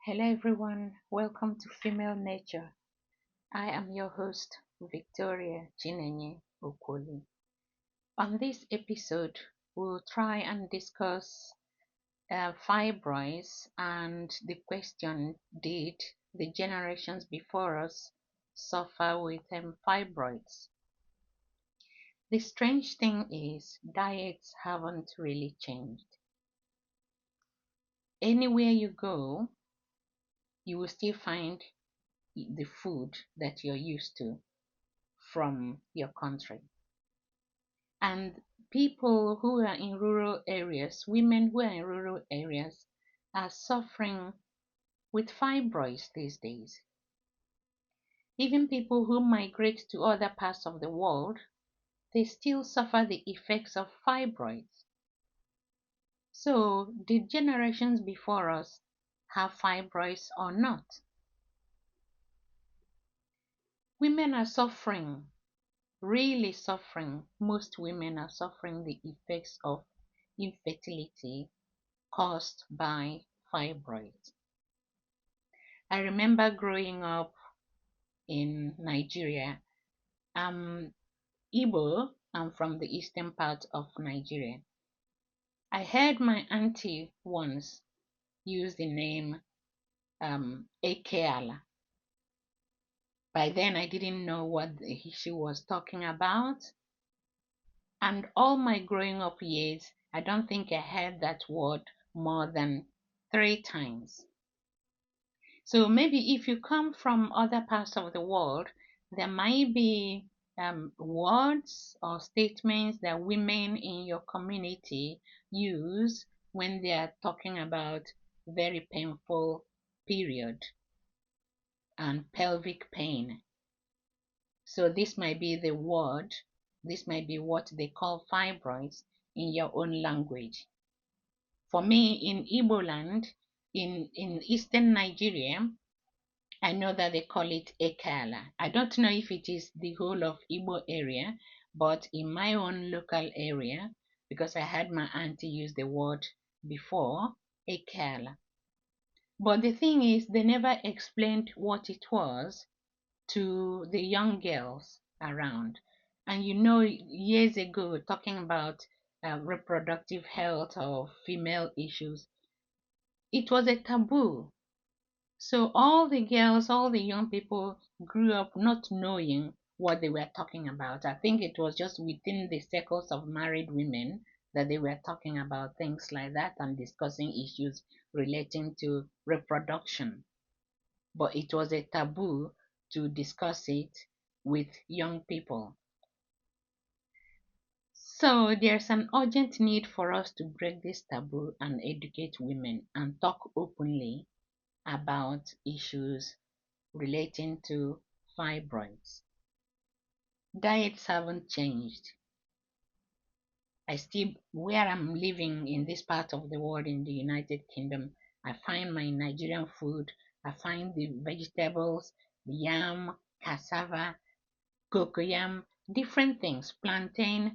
Hello everyone, welcome to Female Nature. I am your host, Victoria Chinenye Okoli. On this episode, we'll try and discuss fibroids and the question, did the generations before us suffer with fibroids? The strange thing is, diets haven't really changed. Anywhere you go, you will still find the food that you're used to from your country. And people who are in rural areas, women who are in rural areas, are suffering with fibroids these days. Even people who migrate to other parts of the world, they still suffer the effects of fibroids. So, did generations before us have fibroids or not? Women are suffering, really suffering. Most women are suffering the effects of infertility caused by fibroids. I remember growing up in Nigeria. I'm Igbo. I'm from the eastern part of Nigeria. I heard my auntie once use the name Ekeala. By then, I didn't know what she was talking about. And all my growing up years, I don't think I heard that word more than 3 times. So maybe if you come from other parts of the world, there might be words or statements that women in your community use when they are talking about very painful period and pelvic pain. So this might be the word, this might be what they call fibroids in your own language. For me, in Igbo land, in eastern Nigeria, I know that they call it Ekala. I don't know if it is the whole of Igbo area, but in my own local area, because I had my auntie use the word before, Ekala. But the thing is, they never explained what it was to the young girls around. And years ago, talking about reproductive health or female issues, it was a taboo. So all the girls, all the young people grew up not knowing what they were talking about. I think it was just within the circles of married women that they were talking about things like that and discussing issues relating to reproduction. But it was a taboo to discuss it with young people. So there's an urgent need for us to break this taboo and educate women and talk openly about issues relating to fibroids. Diets haven't changed. Where I'm living in this part of the world in the United Kingdom, I find my Nigerian food, I find the vegetables, the yam, cassava, cocoyam, different things, plantain.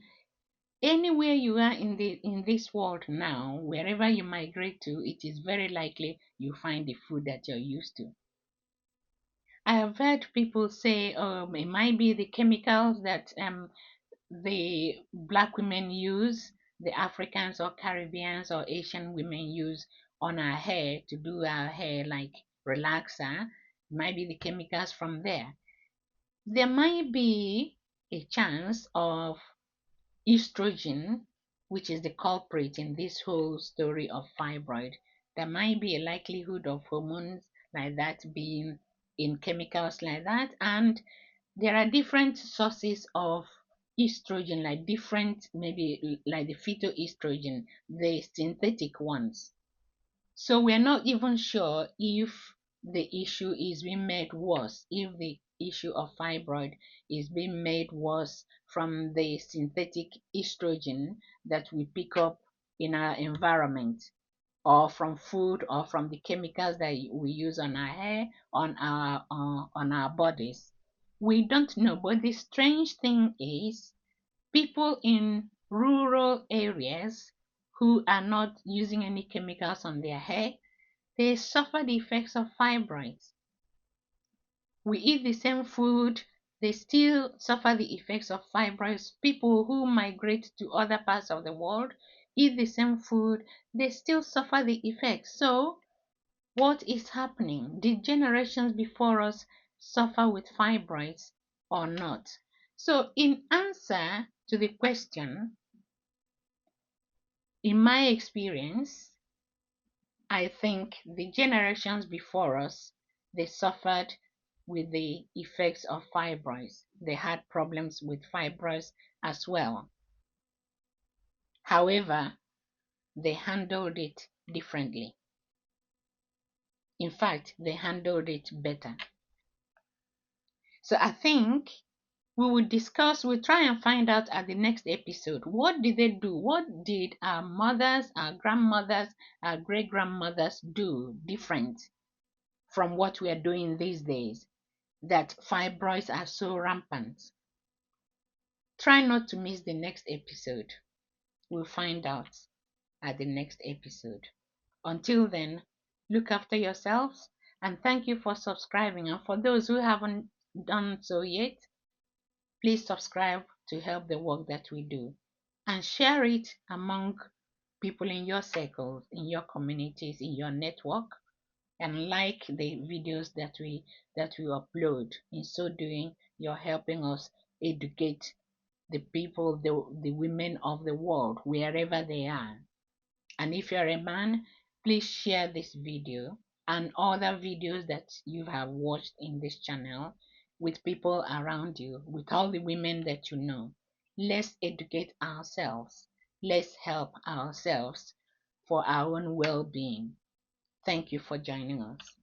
Anywhere you are in this world now, wherever you migrate to, it is very likely you find the food that you're used to. I have heard people say it might be the chemicals that the black women use, the Africans or Caribbeans or Asian women use on our hair to do our hair like relaxer. It might be the chemicals from there. There might be a chance of estrogen, which is the culprit in this whole story of fibroid. There might be a likelihood of hormones like that being in chemicals like that, and there are different sources of estrogen, like different, maybe like the phytoestrogen, the synthetic ones. So we're not even sure if the issue is being made worse, if the issue of fibroid is being made worse from the synthetic estrogen that we pick up in our environment, or from food, or from the chemicals that we use on our hair, on our bodies. We don't know. But the strange thing is, people in rural areas who are not using any chemicals on their hair, they suffer the effects of fibroids. We eat the same food, they still suffer the effects of fibroids. People who migrate to other parts of the world eat the same food, they still suffer the effects. So, what is happening? Did generations before us suffer with fibroids or not? So, in answer to the question, in my experience, I think the generations before us, they suffered with the effects of fibroids. They had problems with fibroids as well. However, they handled it differently. In fact, they handled it better. So I think we'll try and find out at the next episode, what did they do? What did our mothers, our grandmothers, our great grandmothers do different from what we are doing these days, that fibroids are so rampant? Try not to miss the next episode. We'll find out at the next episode. Until then, look after yourselves, and thank you for subscribing. And for those who haven't done so yet, please subscribe to help the work that we do, and share it among people in your circles, in your communities, in your network, and like the videos that we upload. In so doing, you're helping us educate the people, the women of the world, wherever they are. And if you're a man, please share this video and other videos that you have watched in this channel with people around you, with all the women that you know. Let's educate ourselves. Let's help ourselves for our own well-being. Thank you for joining us.